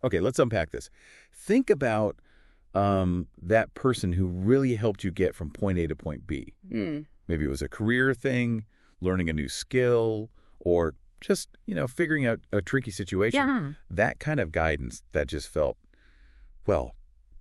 Okay, let's unpack this. Think about that person who really helped you get from point A to point B. Maybe it was a career thing, learning a new skill, or just, figuring out a tricky situation. Yeah. That kind of guidance that just felt, well,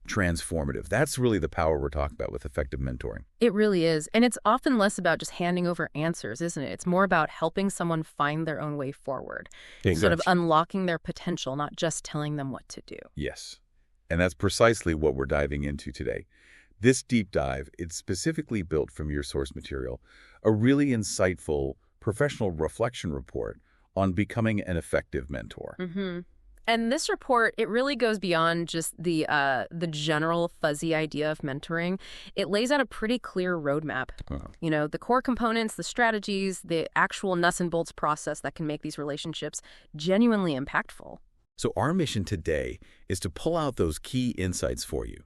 transformative. That's really the power we're talking about with effective mentoring. It really is. And it's often less about just handing over answers, isn't it? It's more about helping someone find their own way forward, sort of unlocking their potential, not just telling them what to do. Yes. And that's precisely what we're diving into today. This deep dive, it's specifically built from your source material, a really insightful professional reflection report on becoming an effective mentor. And this report, it really goes beyond just the general fuzzy idea of mentoring. It lays out a pretty clear roadmap. The core components, the strategies, the actual nuts and bolts process that can make these relationships genuinely impactful. So our mission today is to pull out those key insights for you.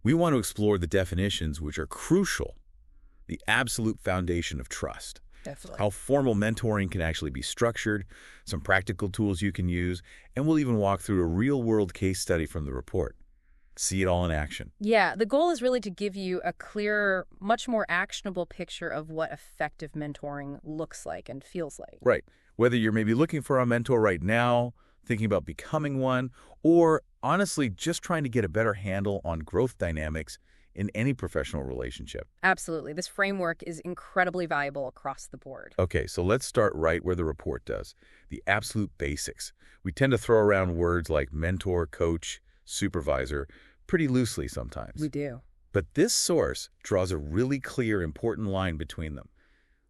We want to explore the definitions which are crucial, the absolute foundation of trust. Definitely. How formal mentoring can actually be structured, some practical tools you can use, and we'll even walk through a real-world case study from the report. See it all in action. Yeah, the goal is really to give you a clearer, much more actionable picture of what effective mentoring looks like and feels like. Right. Whether you're maybe looking for a mentor right now, thinking about becoming one, or honestly just trying to get a better handle on growth dynamics in any professional relationship. Absolutely. This framework is incredibly valuable across the board. Okay, so let's start right where the report does, the absolute basics. We tend to throw around words like mentor, coach, supervisor pretty loosely sometimes. We do. But this source draws a really clear, important line between them.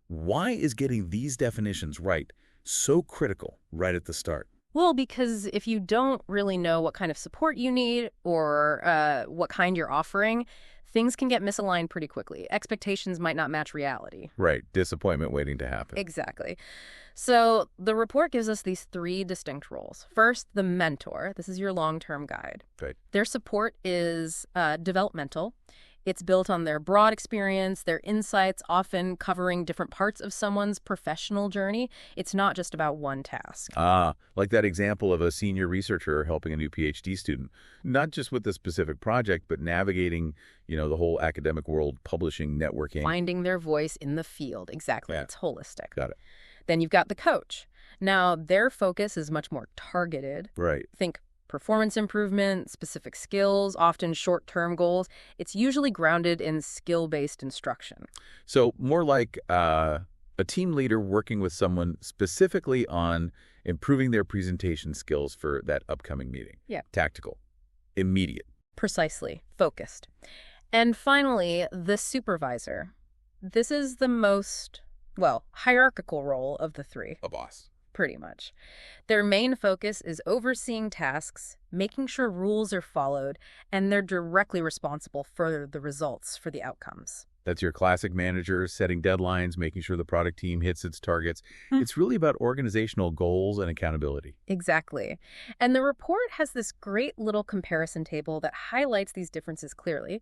Why is getting these definitions right so critical right at the start? Well, because if you don't really know what kind of support you need or what kind you're offering, things can get misaligned pretty quickly. Expectations might not match reality. Right. Disappointment waiting to happen. Exactly. So the report gives us these three distinct roles. First, the mentor. This is your long-term guide. Right. Their support is developmental. It's built on their broad experience, their insights, often covering different parts of someone's professional journey. It's not just about one task. Like that example of a senior researcher helping a new PhD student, not just with a specific project, but navigating, the whole academic world, publishing, networking. Finding their voice in the field. Exactly. Yeah. It's holistic. Got it. Then you've got the coach. Now, their focus is much more targeted. Right. Think performance improvement, specific skills, often short-term goals. It's usually grounded in skill-based instruction. So more like a team leader working with someone specifically on improving their presentation skills for that upcoming meeting. Yeah. Tactical. Immediate. Precisely. Focused. And finally, the supervisor. This is the most, hierarchical role of the three. A boss. Pretty much. Their main focus is overseeing tasks, making sure rules are followed, and they're directly responsible for the results, for the outcomes. That's your classic manager, setting deadlines, making sure the product team hits its targets. It's really about organizational goals and accountability. Exactly. And the report has this great little comparison table that highlights these differences clearly.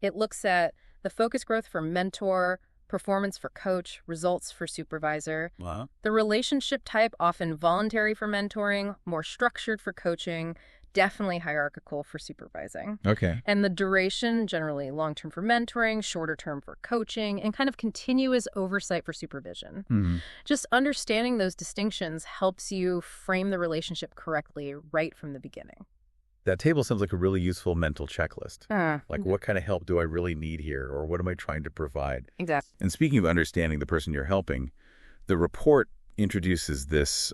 It looks at the focus growth for mentor, performance for coach, results for supervisor. Wow. The relationship type, often voluntary for mentoring, more structured for coaching, definitely hierarchical for supervising. Okay. And the duration, generally long-term for mentoring, shorter term for coaching, and kind of continuous oversight for supervision. Just understanding those distinctions helps you frame the relationship correctly right from the beginning. That table sounds like a really useful mental checklist. Like, what kind of help do I really need here? Or what am I trying to provide? Exactly. And speaking of understanding the person you're helping, the report introduces this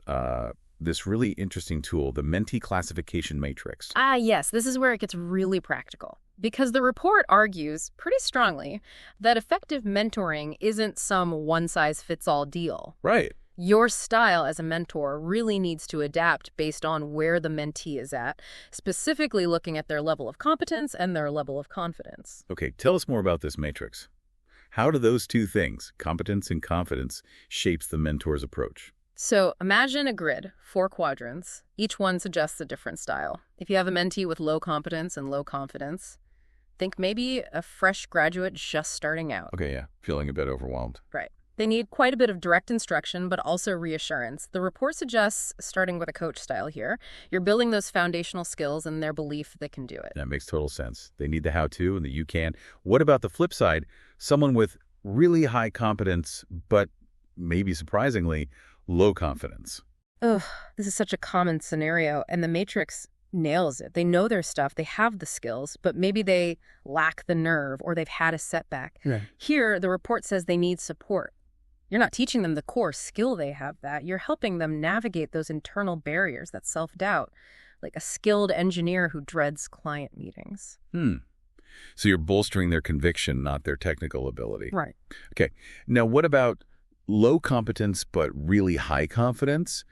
really interesting tool, the Mentee classification matrix. Yes. This is where it gets really practical. Because the report argues pretty strongly that effective mentoring isn't some one-size-fits-all deal. Right. Your style as a mentor really needs to adapt based on where the mentee is at, specifically looking at their level of competence and their level of confidence. Okay, tell us more about this matrix. How do those two things, competence and confidence, shapes the mentor's approach? So imagine a grid, 4 quadrants. Each one suggests a different style. If you have a mentee with low competence and low confidence, think maybe a fresh graduate just starting out. Okay, yeah, feeling a bit overwhelmed. Right. They need quite a bit of direct instruction, but also reassurance. The report suggests, starting with a coach style here, you're building those foundational skills and their belief they can do it. That makes total sense. They need the how-to and the you can. What about the flip side? Someone with really high competence, but maybe surprisingly, low confidence. Ugh, this is such a common scenario, and the Matrix nails it. They know their stuff, they have the skills, but maybe they lack the nerve or they've had a setback. Right. Here, the report says they need support. You're not teaching them the core skill they have that. You're helping them navigate those internal barriers, that self-doubt, like a skilled engineer who dreads client meetings. So you're bolstering their conviction, not their technical ability. Right. Okay. Now, what about low competence but really high confidence?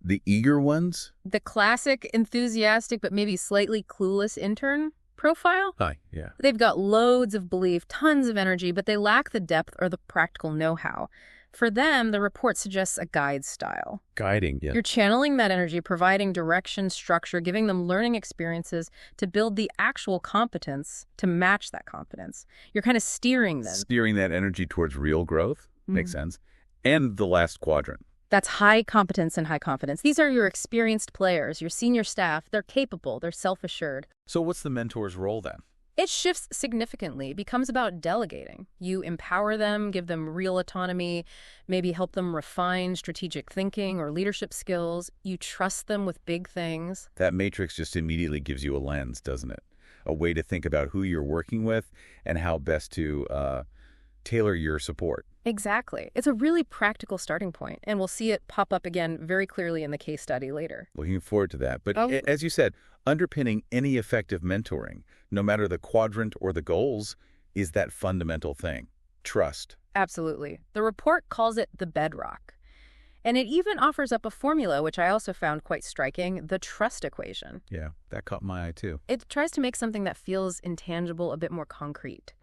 The eager ones? The classic enthusiastic but maybe slightly clueless intern profile? Hi, yeah. They've got loads of belief, tons of energy, but they lack the depth or the practical know-how. For them, the report suggests a guide style. Guiding, yeah. You're channeling that energy, providing direction, structure, giving them learning experiences to build the actual competence to match that competence. You're kind of steering them. Steering that energy towards real growth. Makes sense. And the last quadrant. That's high competence and high confidence. These are your experienced players, your senior staff. They're capable, they're self-assured. So what's the mentor's role then? It shifts significantly. It becomes about delegating. You empower them, give them real autonomy, maybe help them refine strategic thinking or leadership skills. You trust them with big things. That matrix just immediately gives you a lens, doesn't it? A way to think about who you're working with and how best to tailor your support. Exactly. It's a really practical starting point, and we'll see it pop up again very clearly in the case study later. Looking forward to that. But as you said, underpinning any effective mentoring, no matter the quadrant or the goals, is that fundamental thing, trust. Absolutely. The report calls it the bedrock. And it even offers up a formula, which I also found quite striking, the trust equation. Yeah, that caught my eye too. It tries to make something that feels intangible a bit more concrete.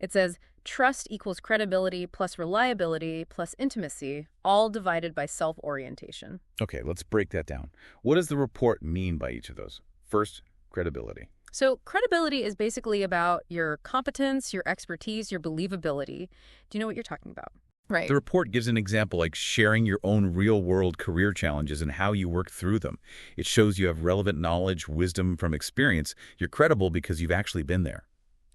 It says, trust equals credibility plus reliability plus intimacy, all divided by self-orientation. Okay, let's break that down. What does the report mean by each of those? First, credibility. So credibility is basically about your competence, your expertise, your believability. Do you know what you're talking about? Right. The report gives an example like sharing your own real-world career challenges and how you work through them. It shows you have relevant knowledge, wisdom from experience. You're credible because you've actually been there.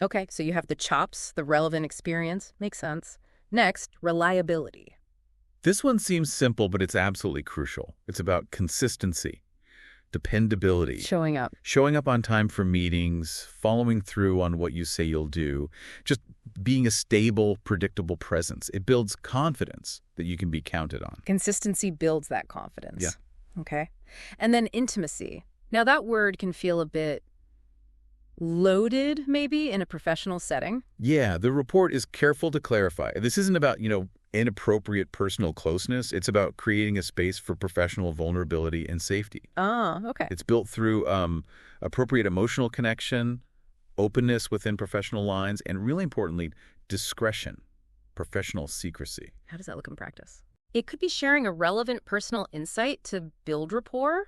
Okay, so you have the chops, the relevant experience. Makes sense. Next, reliability. This one seems simple, but it's absolutely crucial. It's about consistency, dependability. Showing up. Showing up on time for meetings, following through on what you say you'll do, just being a stable, predictable presence. It builds confidence that you can be counted on. Consistency builds that confidence. Yeah. Okay. And then intimacy. Now that word can feel a bit loaded, maybe, in a professional setting. Yeah, the report is careful to clarify. This isn't about, inappropriate personal closeness. It's about creating a space for professional vulnerability and safety. Oh, okay. It's built through appropriate emotional connection, openness within professional lines, and really importantly, discretion, professional secrecy. How does that look in practice? It could be sharing a relevant personal insight to build rapport,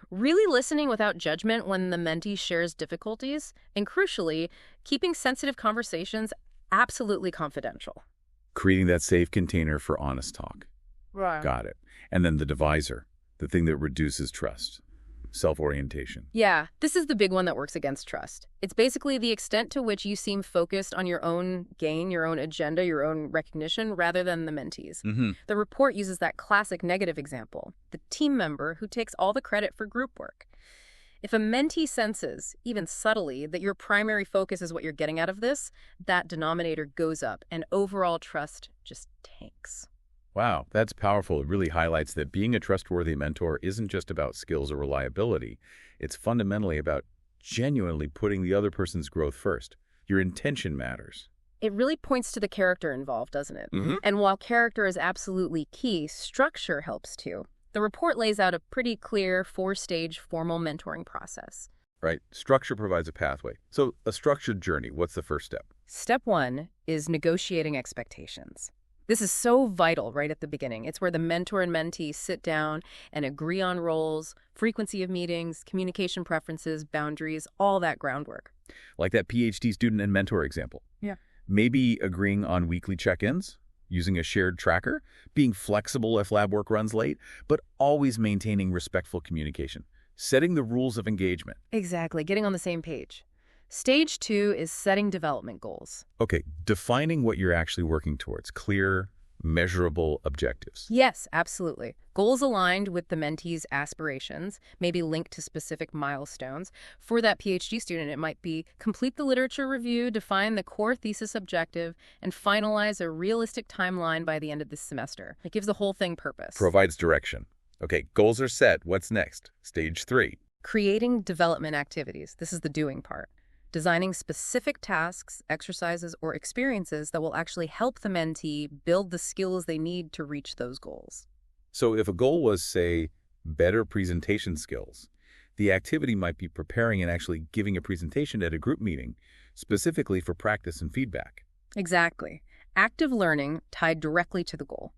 really listening without judgment when the mentee shares difficulties, and crucially, keeping sensitive conversations absolutely confidential. Creating that safe container for honest talk. Right. Got it. And then the divisor, the thing that reduces trust, self-orientation. Yeah, this is the big one that works against trust. It's basically the extent to which you seem focused on your own gain, your own agenda, your own recognition, rather than the mentees. The report uses that classic negative example, the team member who takes all the credit for group work. If a mentee senses, even subtly, that your primary focus is what you're getting out of this, that denominator goes up and overall trust just tanks. Wow, that's powerful. It really highlights that being a trustworthy mentor isn't just about skills or reliability. It's fundamentally about genuinely putting the other person's growth first. Your intention matters. It really points to the character involved, doesn't it? And while character is absolutely key, structure helps too. The report lays out a pretty clear 4-stage formal mentoring process. Right. Structure provides a pathway. So a structured journey, what's the first step? Step 1 is negotiating expectations. This is so vital right at the beginning. It's where the mentor and mentee sit down and agree on roles, frequency of meetings, communication preferences, boundaries, all that groundwork. Like that PhD student and mentor example. Yeah. Maybe agreeing on weekly check-ins, using a shared tracker, being flexible if lab work runs late, but always maintaining respectful communication, setting the rules of engagement. Exactly, getting on the same page. Stage 2 is setting development goals. Okay, defining what you're actually working towards, clear, measurable objectives. Yes, absolutely. Goals aligned with the mentee's aspirations, maybe linked to specific milestones. For that PhD student, it might be complete the literature review, define the core thesis objective, and finalize a realistic timeline by the end of this semester. It gives the whole thing purpose. Provides direction. Okay, goals are set. What's next? Stage 3. Creating development activities. This is the doing part. Designing specific tasks, exercises, or experiences that will actually help the mentee build the skills they need to reach those goals. So if a goal was, say, better presentation skills, the activity might be preparing and actually giving a presentation at a group meeting, specifically for practice and feedback. Exactly. Active learning tied directly to the goal.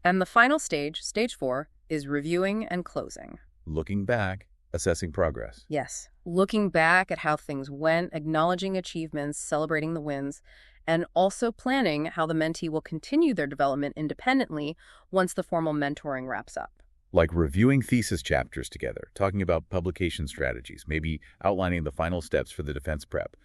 And the final stage, stage 4, is reviewing and closing. Looking back, assessing progress. Yes. Looking back at how things went, acknowledging achievements, celebrating the wins, and also planning how the mentee will continue their development independently once the formal mentoring wraps up. Like reviewing thesis chapters together, talking about publication strategies, maybe outlining the final steps for the defense prep.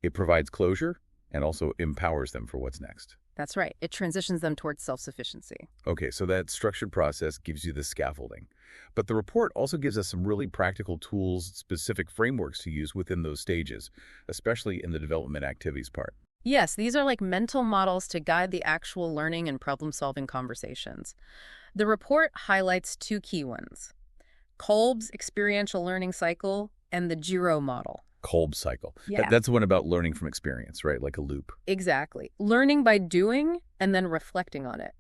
It provides closure and also empowers them for what's next. That's right. It transitions them towards self-sufficiency. Okay, so that structured process gives you the scaffolding. But the report also gives us some really practical tools, specific frameworks to use within those stages, especially in the development activities part. Yes, these are like mental models to guide the actual learning and problem-solving conversations. The report highlights 2 key ones: Kolb's experiential learning cycle and the Jiro model. Kolb cycle. Yeah. That's the one about learning from experience, right? Like a loop. Exactly. Learning by doing and then reflecting on it.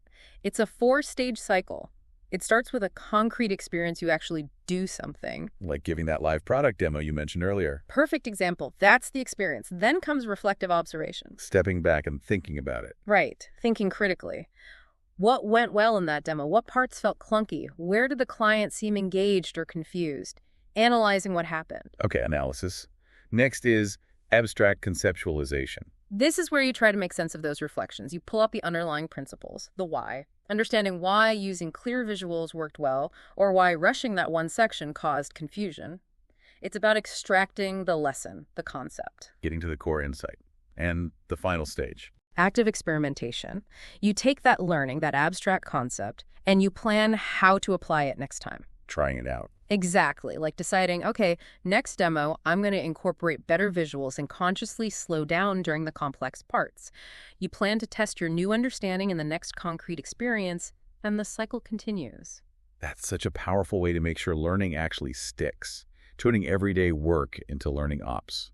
It's a 4-stage cycle. It starts with a concrete experience. You actually do something. Like giving that live product demo you mentioned earlier. Perfect example. That's the experience. Then comes reflective observation. Stepping back and thinking about it. Right. Thinking critically. What went well in that demo? What parts felt clunky? Where did the client seem engaged or confused? Analyzing what happened. Okay, analysis. Next is abstract conceptualization. This is where you try to make sense of those reflections. You pull out the underlying principles, the why, understanding why using clear visuals worked well or why rushing that one section caused confusion. It's about extracting the lesson, the concept. Getting to the core insight. And the final stage. Active experimentation. You take that learning, that abstract concept, and you plan how to apply it next time. Trying it out. Exactly, like deciding, okay, next demo, I'm going to incorporate better visuals and consciously slow down during the complex parts. You plan to test your new understanding in the next concrete experience, and the cycle continues. That's such a powerful way to make sure learning actually sticks, turning everyday work into learning ops.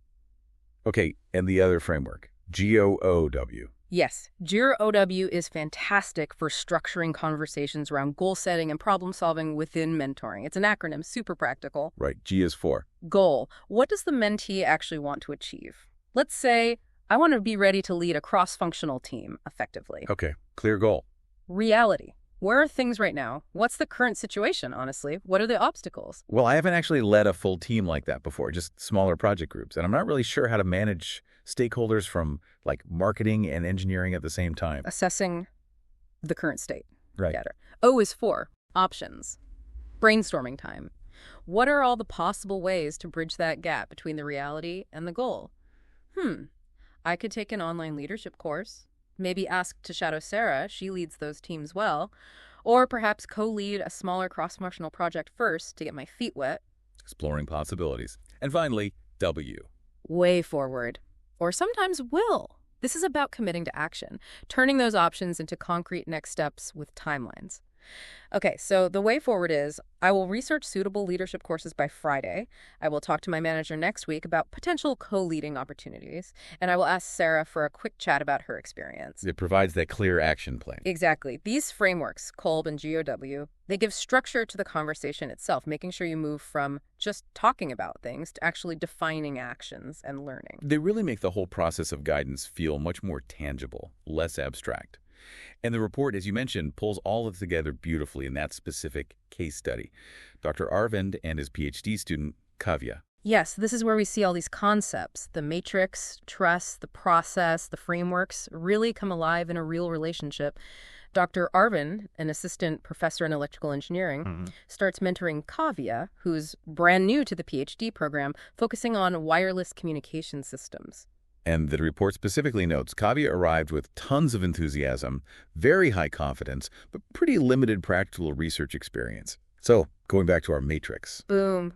Okay, and the other framework, GOOW. Yes, Jira OW is fantastic for structuring conversations around goal setting and problem solving within mentoring. It's an acronym, super practical. Right, G is for. Goal. What does the mentee actually want to achieve? Let's say, I want to be ready to lead a cross-functional team effectively. Okay, clear goal. Reality. Where are things right now? What's the current situation, honestly? What are the obstacles? Well, I haven't actually led a full team like that before, just smaller project groups. And I'm not really sure how to manage stakeholders from like marketing and engineering at the same time. Assessing the current state. Right. Got it. O is for options. Brainstorming time. What are all the possible ways to bridge that gap between the reality and the goal? I could take an online leadership course. Maybe ask to shadow Sarah, she leads those teams well. Or perhaps co-lead a smaller cross-functional project first to get my feet wet. Exploring possibilities. And finally, W. Way forward. Or sometimes will. This is about committing to action, turning those options into concrete next steps with timelines. Okay, so the way forward is I will research suitable leadership courses by Friday. I will talk to my manager next week about potential co-leading opportunities. And I will ask Sarah for a quick chat about her experience. It provides that clear action plan. Exactly. These frameworks, Kolb and GOW, they give structure to the conversation itself, making sure you move from just talking about things to actually defining actions and learning. They really make the whole process of guidance feel much more tangible, less abstract. And the report, as you mentioned, pulls all of it together beautifully in that specific case study. Dr. Arvind and his PhD student, Kavya. Yes, this is where we see all these concepts. The matrix, trust, the process, the frameworks really come alive in a real relationship. Dr. Arvin, an assistant professor in electrical engineering, starts mentoring Kavya, who's brand new to the PhD program, focusing on wireless communication systems. And the report specifically notes Kavya arrived with tons of enthusiasm, very high confidence, but pretty limited practical research experience. So, going back to our matrix. Boom.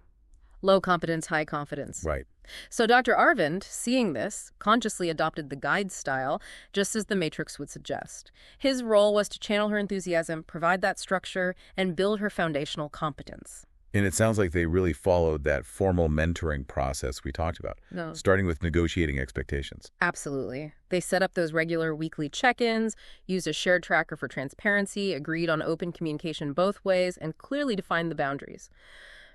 Low competence, high confidence. Right. So Dr. Arvind, seeing this, consciously adopted the guide style, just as the matrix would suggest. His role was to channel her enthusiasm, provide that structure, and build her foundational competence. And it sounds like they really followed that formal mentoring process we talked about, starting with negotiating expectations. Absolutely. They set up those regular weekly check-ins, used a shared tracker for transparency, agreed on open communication both ways, and clearly defined the boundaries.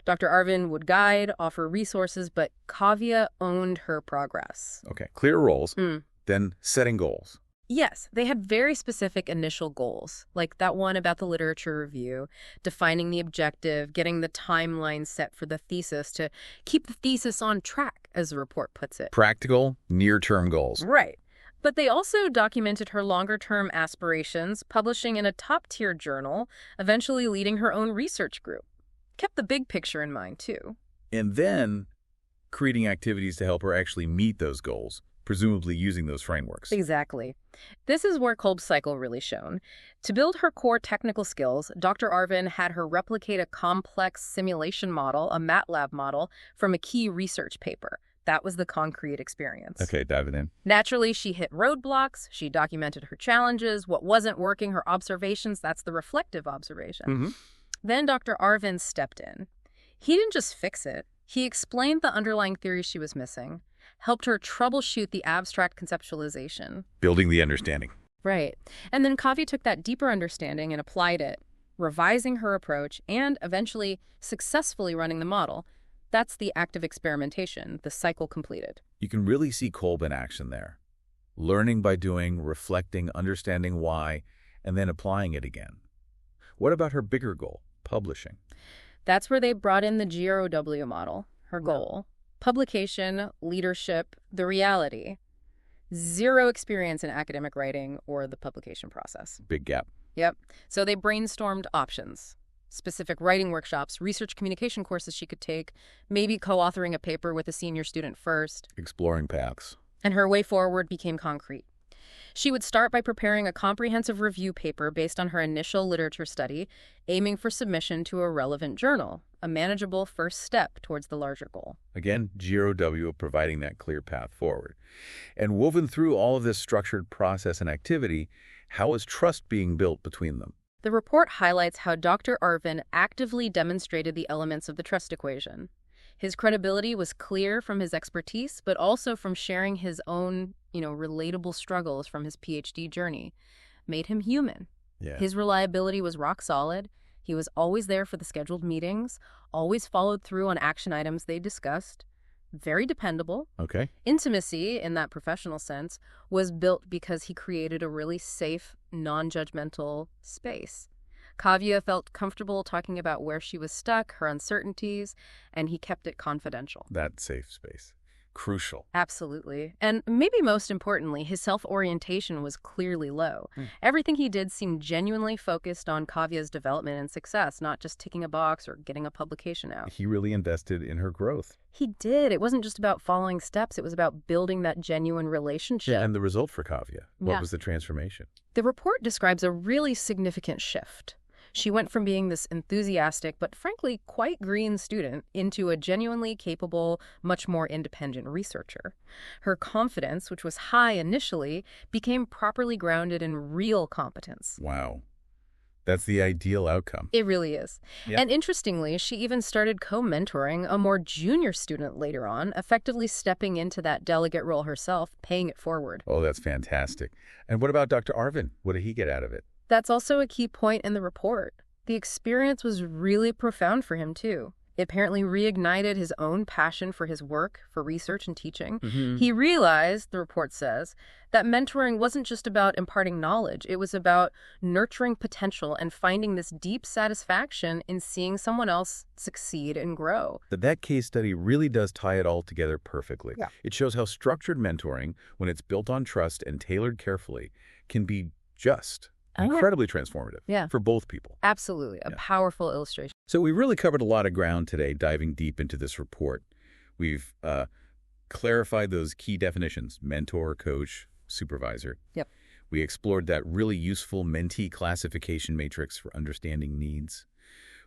Dr. Arvin would guide, offer resources, but Kavya owned her progress. Okay, clear roles, then setting goals. Yes, they had very specific initial goals, like that one about the literature review, defining the objective, getting the timeline set for the thesis to keep the thesis on track, as the report puts it. Practical, near-term goals. Right. But they also documented her longer-term aspirations, publishing in a top-tier journal, eventually leading her own research group. Kept the big picture in mind, too. And then creating activities to help her actually meet those goals, presumably using those frameworks. Exactly. This is where Kolb's cycle really shone. To build her core technical skills, Dr. Arvin had her replicate a complex simulation model, a MATLAB model, from a key research paper. That was the concrete experience. Okay, diving in. Naturally, she hit roadblocks. She documented her challenges, what wasn't working, her observations. That's the reflective observation. Then Dr. Arvin stepped in. He didn't just fix it. He explained the underlying theories she was missing, helped her troubleshoot the abstract conceptualization. Building the understanding. Right. And then Kavya took that deeper understanding and applied it, revising her approach and eventually successfully running the model. That's the active experimentation, the cycle completed. You can really see Kolb in action there. Learning by doing, reflecting, understanding why, and then applying it again. What about her bigger goal, publishing? That's where they brought in the GROW model, her goal. Publication, leadership, the reality. Zero experience in academic writing or the publication process. Big gap. Yep. So they brainstormed options. Specific writing workshops, research communication courses she could take, maybe co-authoring a paper with a senior student first. Exploring paths. And her way forward became concrete. She would start by preparing a comprehensive review paper based on her initial literature study, aiming for submission to a relevant journal, a manageable first step towards the larger goal. Again, GROW providing that clear path forward. And woven through all of this structured process and activity, how is trust being built between them? The report highlights how Dr. Arvin actively demonstrated the elements of the trust equation. His credibility was clear from his expertise, but also from sharing his own, relatable struggles from his PhD journey. Made him human. Yeah. His reliability was rock solid. He was always there for the scheduled meetings, always followed through on action items they discussed. Very dependable. Okay. Intimacy, in that professional sense, was built because he created a really safe, non-judgmental space. Kavya felt comfortable talking about where she was stuck, her uncertainties, and he kept it confidential. That safe space. Crucial. Absolutely. And maybe most importantly, his self-orientation was clearly low. Everything he did seemed genuinely focused on Kavya's development and success, not just ticking a box or getting a publication out. He really invested in her growth. He did. It wasn't just about following steps. It was about building that genuine relationship. Yeah, and the result for Kavya. What was the transformation? The report describes a really significant shift. She went from being this enthusiastic but frankly quite green student into a genuinely capable, much more independent researcher. Her confidence, which was high initially, became properly grounded in real competence. Wow. That's the ideal outcome. It really is. Yep. And interestingly, she even started co-mentoring a more junior student later on, effectively stepping into that delegate role herself, paying it forward. Oh, that's fantastic. And what about Dr. Arvin? What did he get out of it? That's also a key point in the report. The experience was really profound for him, too. It apparently reignited his own passion for his work, for research and teaching. Mm-hmm. He realized, the report says, that mentoring wasn't just about imparting knowledge. It was about nurturing potential and finding this deep satisfaction in seeing someone else succeed and grow. That case study really does tie it all together perfectly. Yeah. It shows how structured mentoring, when it's built on trust and tailored carefully, can be just incredibly transformative for both people. Absolutely. A powerful illustration. So we really covered a lot of ground today, diving deep into this report. We've clarified those key definitions: mentor, coach, supervisor. Yep. We explored that really useful mentee classification matrix for understanding needs.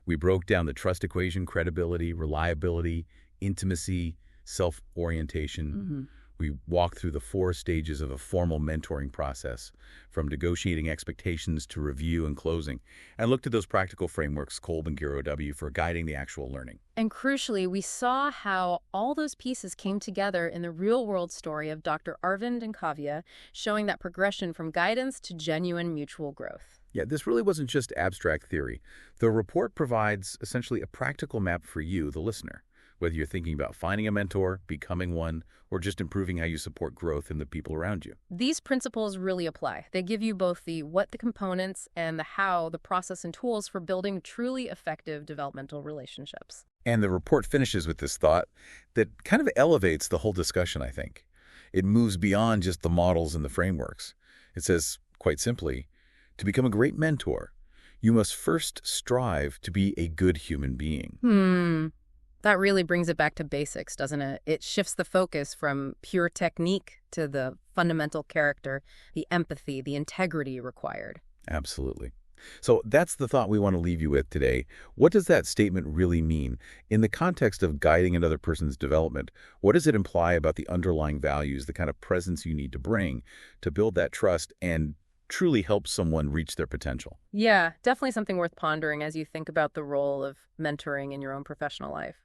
We broke down the trust equation: credibility, reliability, intimacy, self-orientation. We walked through the 4 stages of a formal mentoring process, from negotiating expectations to review and closing, and looked at those practical frameworks, Kolb and Giro for guiding the actual learning. And crucially, we saw how all those pieces came together in the real-world story of Dr. Arvind and Kavya, showing that progression from guidance to genuine mutual growth. Yeah, this really wasn't just abstract theory. The report provides essentially a practical map for you, the listener, whether you're thinking about finding a mentor, becoming one, or just improving how you support growth in the people around you. These principles really apply. They give you both the what, the components, and the how, the process and tools for building truly effective developmental relationships. And the report finishes with this thought that kind of elevates the whole discussion, I think. It moves beyond just the models and the frameworks. It says, quite simply, to become a great mentor, you must first strive to be a good human being. That really brings it back to basics, doesn't it? It shifts the focus from pure technique to the fundamental character, the empathy, the integrity required. Absolutely. So that's the thought we want to leave you with today. What does that statement really mean? In the context of guiding another person's development, what does it imply about the underlying values, the kind of presence you need to bring to build that trust and truly help someone reach their potential? Yeah, definitely something worth pondering as you think about the role of mentoring in your own professional life.